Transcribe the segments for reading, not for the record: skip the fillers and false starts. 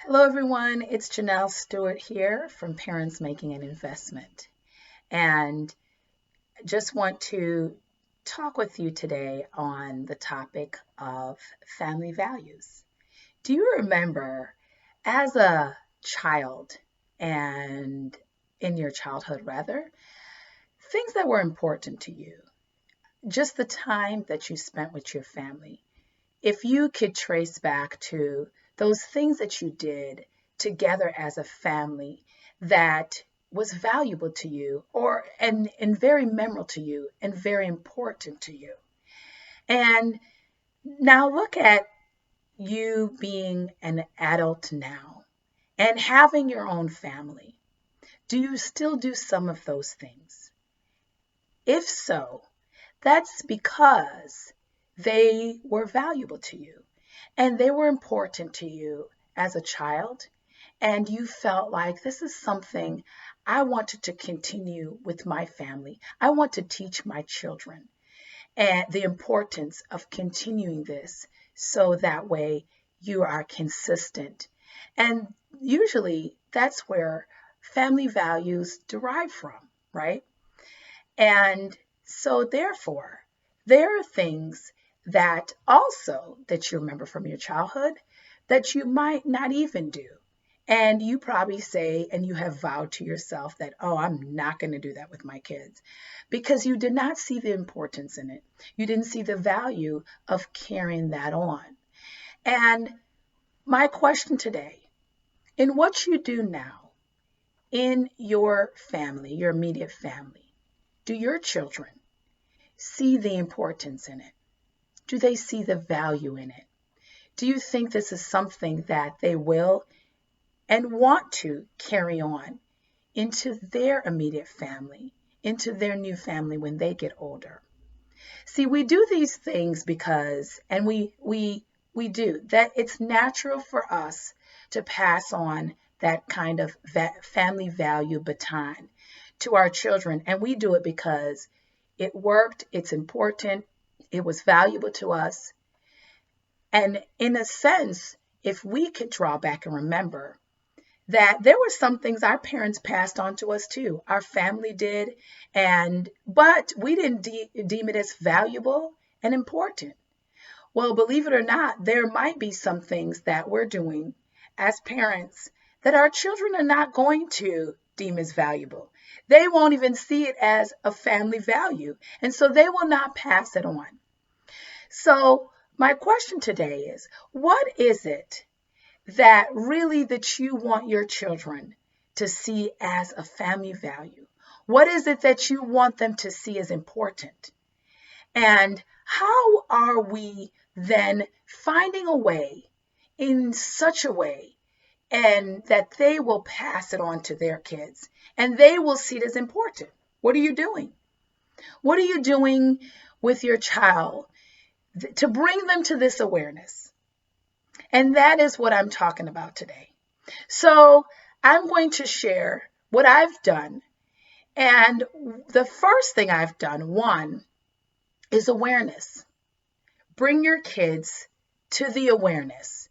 Hello, everyone. It's Janelle Stewart here from Parents Making an Investment. And just want to talk with you today on the topic of family values. Do you remember as a child and in your childhood, rather, things that were important to you? Just the time that you spent with your family. If you could trace back to those things that you did together as a family that was valuable to you and very memorable to you and very important to you. And now look at you being an adult now and having your own family. Do you still do some of those things? If so, that's because they were valuable to you and they were important to you as a child. And you felt like this is something I wanted to continue with my family. I want to teach my children and the importance of continuing this so that way you are consistent. And usually that's where family values derive from, right? And so therefore, there are things that also that you remember from your childhood that you might not even do. And you probably say, and you have vowed to yourself that, oh, I'm not going to do that with my kids because you did not see the importance in it. You didn't see the value of carrying that on. And my question today, in what you do now in your family, your immediate family, do your children see the importance in it? Do they see the value in it? Do you think this is something that they will and want to carry on into their immediate family, into their new family when they get older? See, we do these things because, and we do that. It's natural for us to pass on that kind of family value baton to our children, and we do it because it worked, it's important, it was valuable to us. And in a sense, if we could draw back and remember that there were some things our parents passed on to us too, our family did, but we didn't deem it as valuable and important. Well, believe it or not, there might be some things that we're doing as parents that our children are not going to deem as valuable. They won't even see it as a family value, and so they will not pass it on. So my question today is, what is it that you want your children to see as a family value? What is it that you want them to see as important? And how are we then finding a way in such a way and that they will pass it on to their kids and they will see it as important? What are you doing? What are you doing with your child to bring them to this awareness? And that is what I'm talking about today. So I'm going to share what I've done. And the first thing I've done, one, is awareness. Bring your kids to the awareness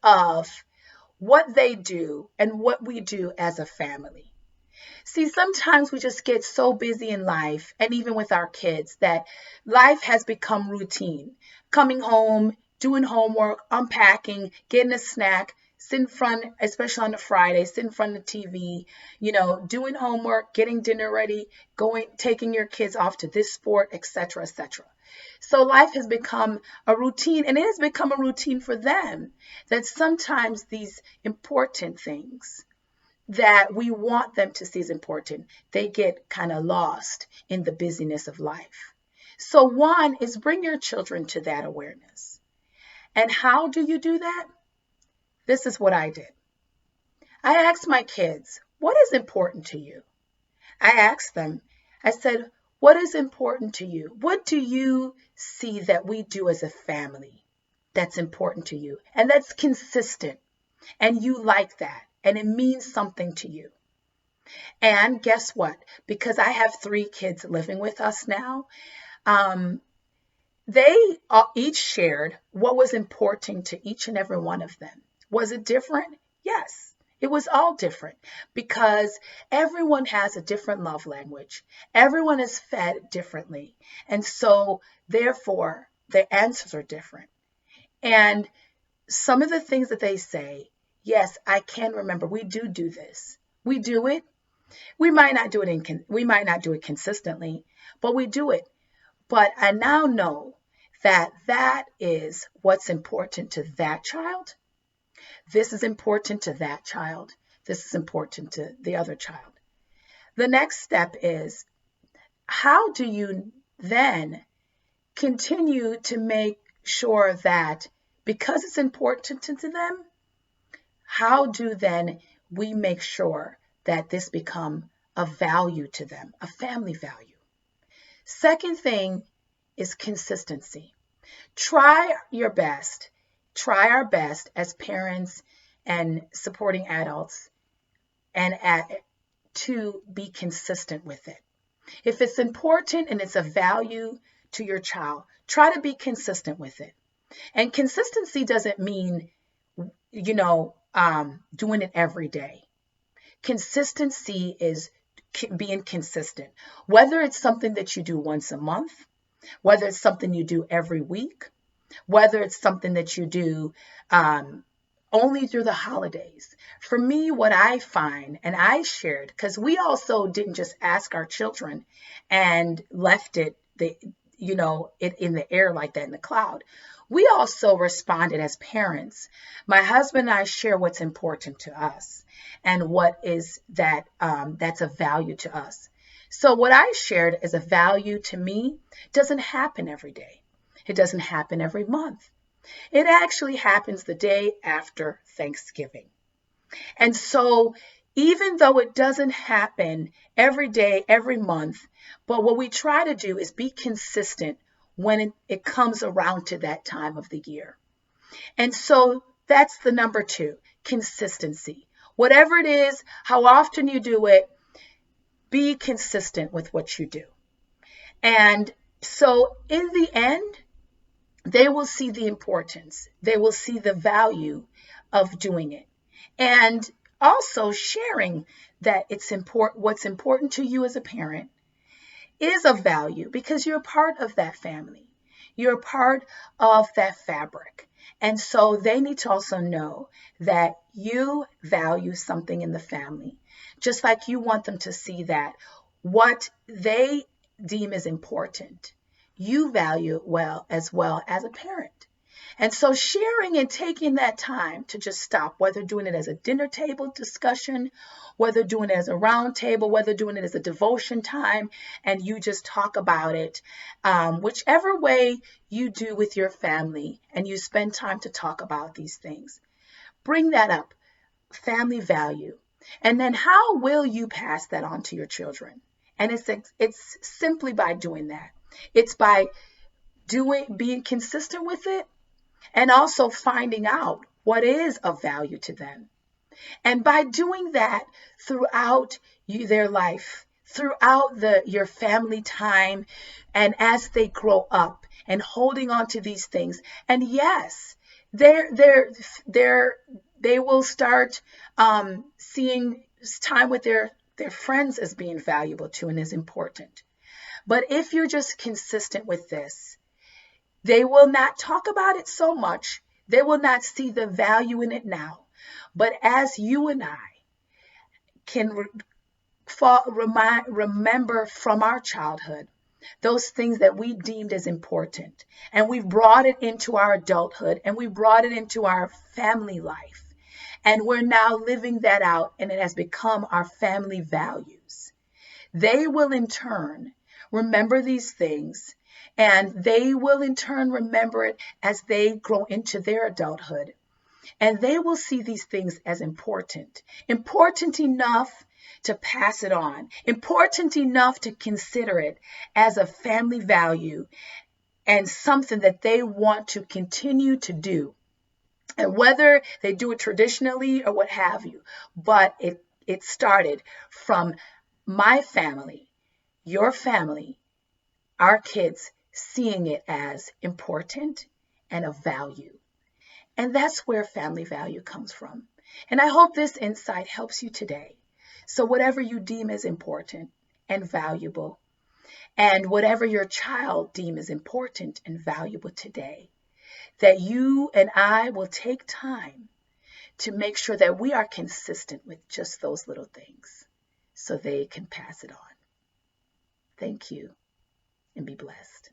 of what they do and what we do as a family. See, sometimes we just get so busy in life, and even with our kids, that life has become routine. Coming home, doing homework, unpacking, getting a snack, sit in front, especially on a Friday, sit in front of the TV, doing homework, getting dinner ready, taking your kids off to this sport, etc., etc. So life has become a routine, and it has become a routine for them that sometimes these important things that we want them to see as important, they get kind of lost in the busyness of life. So one is bring your children to that awareness. And how do you do that? This is what I did. I asked my kids, what is important to you? I asked them, I said, what is important to you? What do you see that we do as a family that's important to you and that's consistent and you like that and it means something to you? And guess what? Because I have 3 kids living with us now, they each shared what was important to each and every one of them. Was it different? Yes, it was all different because everyone has a different love language. Everyone is fed differently. And so, therefore, the answers are different. And some of the things that they say, yes, I can remember. We do this. We do it. We might not do it consistently, but we do it. But I now know that that is what's important to that child. This is important to that child. This is important to the other child. The next step is, how do you then continue to make sure that, because it's important to them, how do then we make sure that this become a value to them, a family value? Second thing is consistency. Try your best. Try our best as parents and supporting adults and to be consistent with it. If it's important and it's a value to your child, try to be consistent with it. And consistency doesn't mean, doing it every day. Consistency is being consistent, whether it's something that you do once a month, whether it's something you do every week, whether it's something that you do only through the holidays. For me, what I find, and I shared, because we also didn't just ask our children and left it in the air like that in the cloud. We also responded as parents. My husband and I share what's important to us and what is that that's a value to us. So what I shared as a value to me doesn't happen every day. It doesn't happen every month. It actually happens the day after Thanksgiving. And so even though it doesn't happen every day, every month, but what we try to do is be consistent when it comes around to that time of the year. And so that's the number 2, consistency. Whatever it is, how often you do it, be consistent with what you do. And so in the end, they will see the importance. They will see the value of doing it. And also sharing that it's important, what's important to you as a parent is of value because you're a part of that family. You're a part of that fabric. And so they need to also know that you value something in the family, just like you want them to see that what they deem as important, you value it well as a parent. And so sharing and taking that time to just stop, whether doing it as a dinner table discussion, whether doing it as a round table, whether doing it as a devotion time, and you just talk about it, whichever way you do with your family and you spend time to talk about these things, bring that up, family value. And then how will you pass that on to your children? And it's simply by doing that. It's by being consistent with it, and also finding out what is of value to them. And by doing that throughout their life, throughout your family time, and as they grow up and holding on to these things. And yes, they will start seeing time with their friends as being valuable too and as important. But if you're just consistent with this, they will not talk about it so much. They will not see the value in it now. But as you and I can remember from our childhood, those things that we deemed as important, and we've brought it into our adulthood, and we brought it into our family life, and we're now living that out, and it has become our family values. They will in turn remember these things, and they will in turn remember it as they grow into their adulthood. And they will see these things as important enough to pass it on, important enough to consider it as a family value and something that they want to continue to do. And whether they do it traditionally or what have you, but it started from my family, your family, our kids seeing it as important and of value. And that's where family value comes from. And I hope this insight helps you today. So whatever you deem as important and valuable, and whatever your child deem as important and valuable today, that you and I will take time to make sure that we are consistent with just those little things so they can pass it on. Thank you, and be blessed.